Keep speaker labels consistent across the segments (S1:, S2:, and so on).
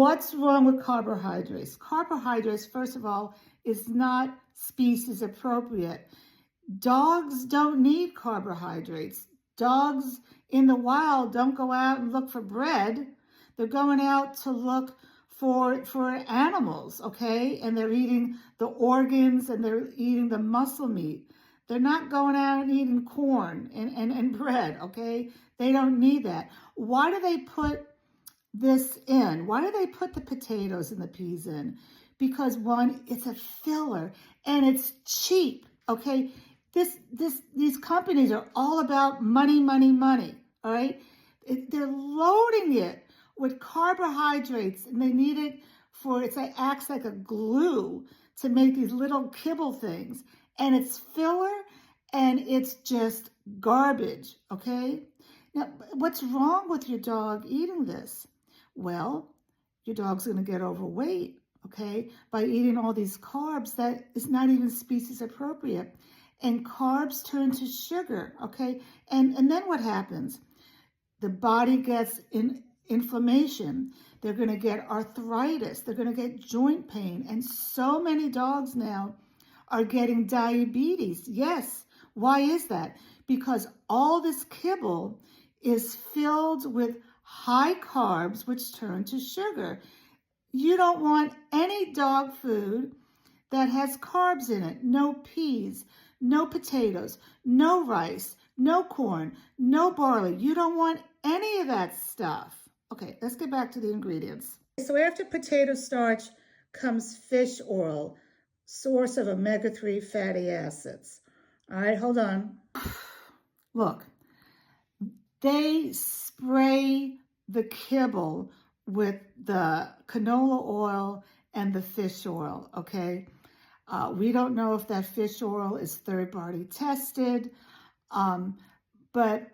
S1: What's wrong with carbohydrates? Carbohydrates, first of all, is not species appropriate. Dogs don't need carbohydrates. Dogs in the wild don't go out and look for bread. They're going out to look for animals, okay? And they're eating the organs and they're eating the muscle meat. They're not going out and eating corn and bread, okay? They don't need that. Why do they put this in? Why do they put the potatoes and the peas in? Because one, it's a filler and it's cheap, okay? These companies are all about money, money, money, all right? They're loading it with carbohydrates and they need it for, it acts like a glue to make these little kibble things. And it's filler and it's just garbage, okay? Now, what's wrong with your dog eating this? Well, your dog's gonna get overweight, okay, by eating all these carbs that is not even species appropriate. And carbs turn to sugar, okay? And then what happens? The body gets inflammation. They're going to get arthritis. They're going to get joint pain. And so many dogs now are getting diabetes. Yes. Why is that? Because all this kibble is filled with high carbs, which turn to sugar. You don't want any dog food that has carbs in it. No peas, no potatoes, no rice, no corn, no barley. You don't want any of that stuff. Okay, let's get back to the ingredients. So after potato starch comes fish oil, source of omega-3 fatty acids. All right, hold on. Look, they spray the kibble with the canola oil and the fish oil, okay? We don't know if that fish oil is third-party tested, but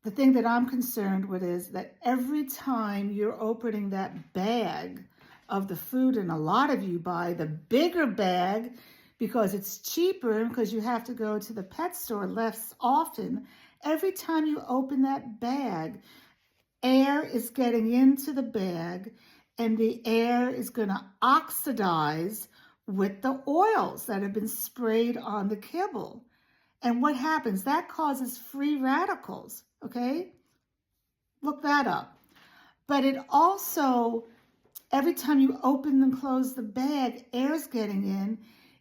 S1: the thing that I'm concerned with is that every time you're opening that bag of the food, and a lot of you buy the bigger bag because it's cheaper, because you have to go to the pet store less often, every time you open that bag, air is getting into the bag and the air is going to oxidize with the oils that have been sprayed on the kibble. And what happens? That causes free radicals, okay? Look that up. But it also, every time you open and close the bag, air's getting in.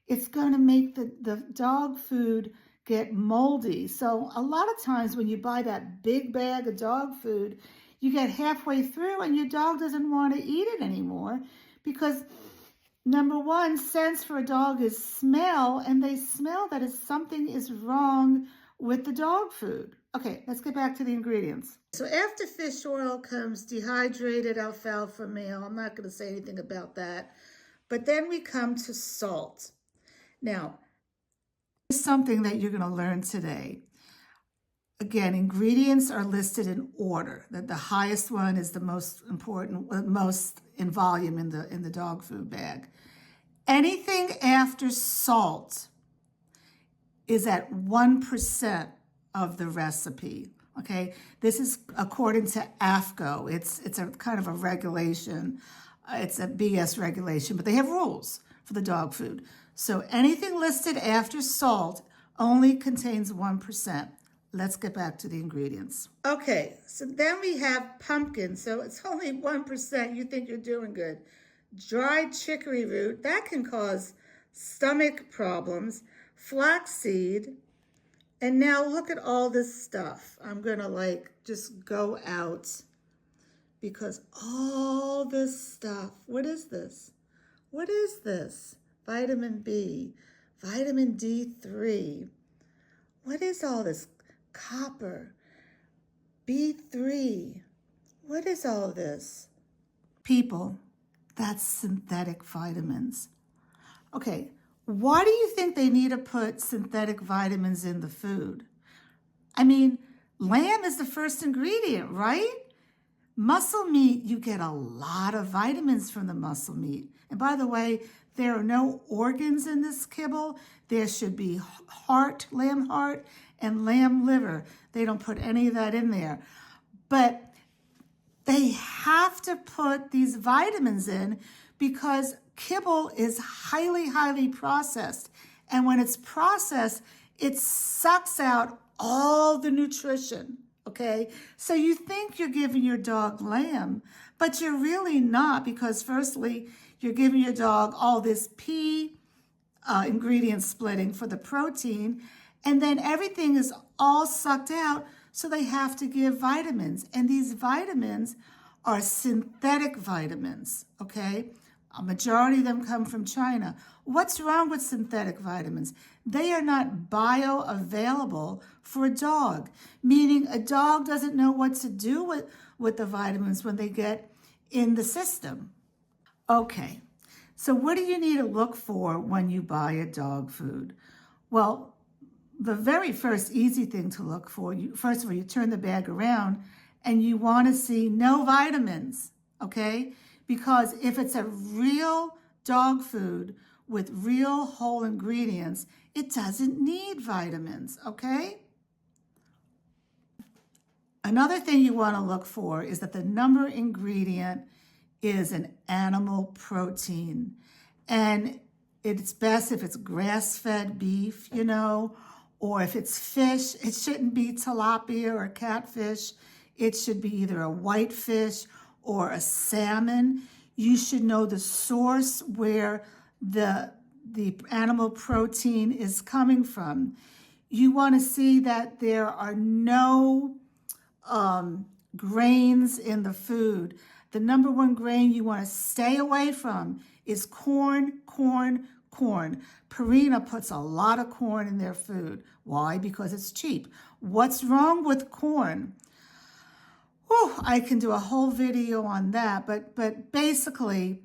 S1: It's going to make the dog food get moldy. So a lot of times when you buy that big bag of dog food, you get halfway through and your dog doesn't want to eat it anymore because number one, sense for a dog is smell, and they smell that something is wrong with the dog food. Okay, let's get back to the ingredients. So after fish oil comes dehydrated alfalfa meal. I'm not going to say anything about that. But then we come to salt. Now, here's something that you're going to learn today. Again, ingredients are listed in order. That the highest one is the most important, most in volume in the dog food bag. Anything after salt is at 1% of the recipe. Okay, this is according to AAFCO. It's a kind of a regulation. It's a BS regulation, but they have rules for the dog food. So anything listed after salt only contains 1%. Let's get back to the ingredients. Okay, so then we have pumpkin. So it's only 1%. You think you're doing good. Dried chicory root, that can cause stomach problems. Flaxseed. And now look at all this stuff. I'm going to just go out because all this stuff, what is this? What is this? Vitamin B, vitamin D3. What is all this? Copper, B3. What is all this? People, that's synthetic vitamins. Okay, why do you think they need to put synthetic vitamins in the food? I mean, lamb is the first ingredient, right? Muscle meat, you get a lot of vitamins from the muscle meat. And by the way, there are no organs in this kibble. There should be heart, lamb heart, and lamb liver. They don't put any of that in there. But they have to put these vitamins in because kibble is highly, highly processed. And when it's processed, it sucks out all the nutrition, okay? So you think you're giving your dog lamb, but you're really not, because firstly, you're giving your dog all this pea ingredient splitting for the protein, and then everything is all sucked out, so they have to give vitamins. And these vitamins are synthetic vitamins, okay? A majority of them come from China. What's wrong with synthetic vitamins? They are not bioavailable for a dog, meaning a dog doesn't know what to do with the vitamins when they get in the system. Okay, so what do you need to look for when you buy a dog food? Well, the very first easy thing to look for, first of all, you turn the bag around and you want to see no vitamins, okay? Because if it's a real dog food with real whole ingredients, it doesn't need vitamins, okay? Another thing you want to look for is that the number ingredient is an animal protein. And it's best if it's grass-fed beef, you know, or if it's fish, it shouldn't be tilapia or catfish. It should be either a whitefish or a salmon. You should know the source where the animal protein is coming from. You want to see that there are no grains in the food. The number one grain you want to stay away from is corn, corn, corn. Purina puts a lot of corn in their food. Why? Because it's cheap. What's wrong with corn? Whew, I can do a whole video on that, but basically,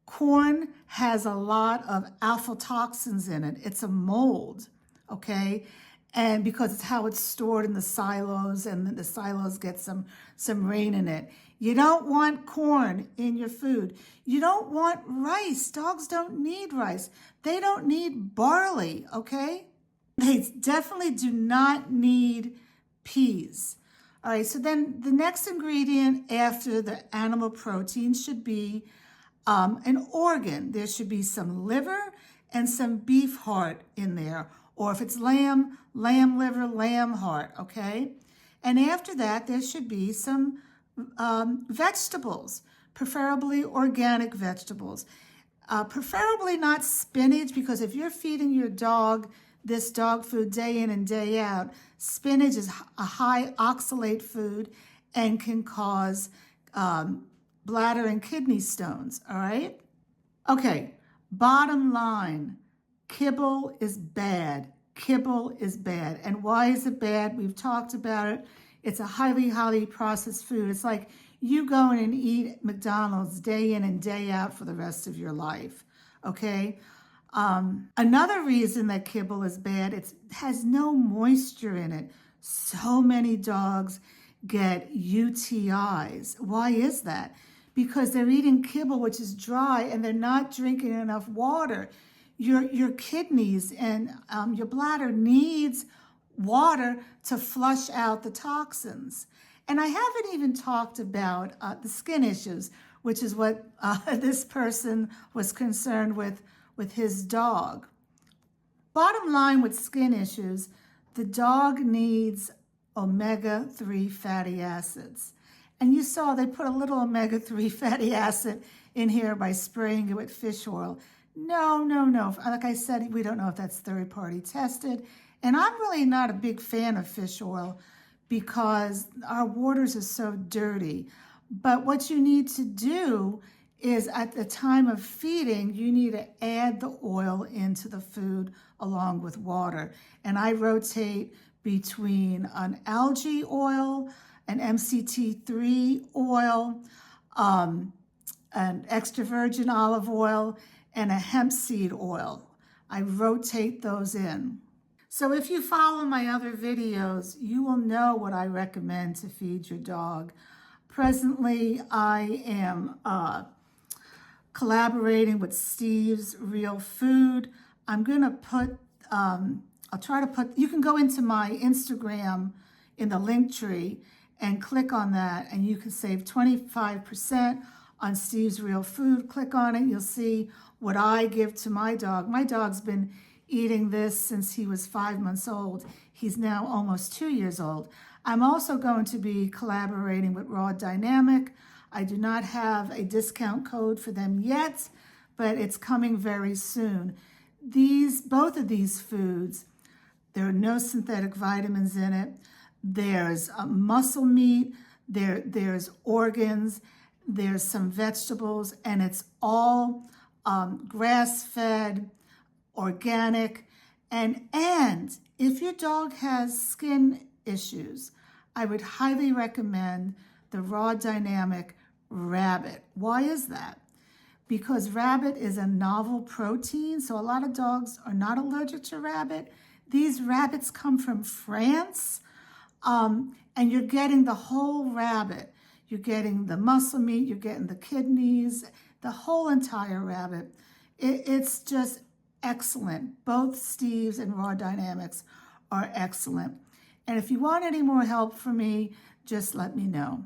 S1: corn has a lot of aflatoxins in it. It's a mold, okay? And because it's how it's stored in the silos, and the silos get some rain in it. You don't want corn in your food. You don't want rice. Dogs don't need rice. They don't need barley, okay? They definitely do not need peas. All right, so then the next ingredient after the animal protein should be an organ. There should be some liver and some beef heart in there. Or if it's lamb, lamb liver, lamb heart, okay? And after that, there should be some vegetables, preferably organic vegetables. Preferably not spinach, because if you're feeding your dog this dog food day in and day out, spinach is a high oxalate food and can cause bladder and kidney stones, all right? Okay, bottom line, kibble is bad. Kibble is bad. And why is it bad? We've talked about it. It's a highly, highly processed food. It's like you going and eat McDonald's day in and day out for the rest of your life, okay? Another reason that kibble is bad, it has no moisture in it. So many dogs get UTIs. Why is that? Because they're eating kibble, which is dry, and they're not drinking enough water. Your kidneys and your bladder needs water to flush out the toxins. And I haven't even talked about the skin issues, which is what this person was concerned with his dog. Bottom line with skin issues, the dog needs omega-3 fatty acids. And you saw they put a little omega-3 fatty acid in here by spraying it with fish oil. No. Like I said, we don't know if that's third-party tested. And I'm really not a big fan of fish oil because our waters are so dirty. But what you need to do is at the time of feeding, you need to add the oil into the food along with water. And I rotate between an algae oil, an MCT3 oil, an extra virgin olive oil, and a hemp seed oil. I rotate those in. So if you follow my other videos, you will know what I recommend to feed your dog. Presently, I am collaborating with Steve's Real Food. I'm going to put, I'll try to put, you can go into my Instagram in the link tree and click on that, and you can save 25% on Steve's Real Food. Click on it. You'll see what I give to my dog. My dog's been eating this since he was 5 months old. He's now almost 2 years old. I'm also going to be collaborating with Raw Dynamic. I do not have a discount code for them yet, but it's coming very soon. Both of these foods, there are no synthetic vitamins in it. There's muscle meat, there's organs, there's some vegetables, and it's all grass-fed, organic. And if your dog has skin issues, I would highly recommend the Raw Dynamic Rabbit. Why is that? Because rabbit is a novel protein, so a lot of dogs are not allergic to rabbit. These rabbits come from France, and you're getting the whole rabbit. You're getting the muscle meat, you're getting the kidneys, the whole entire rabbit. It's just excellent. Both Steve's and Raw Dynamics are excellent. And if you want any more help from me, just let me know.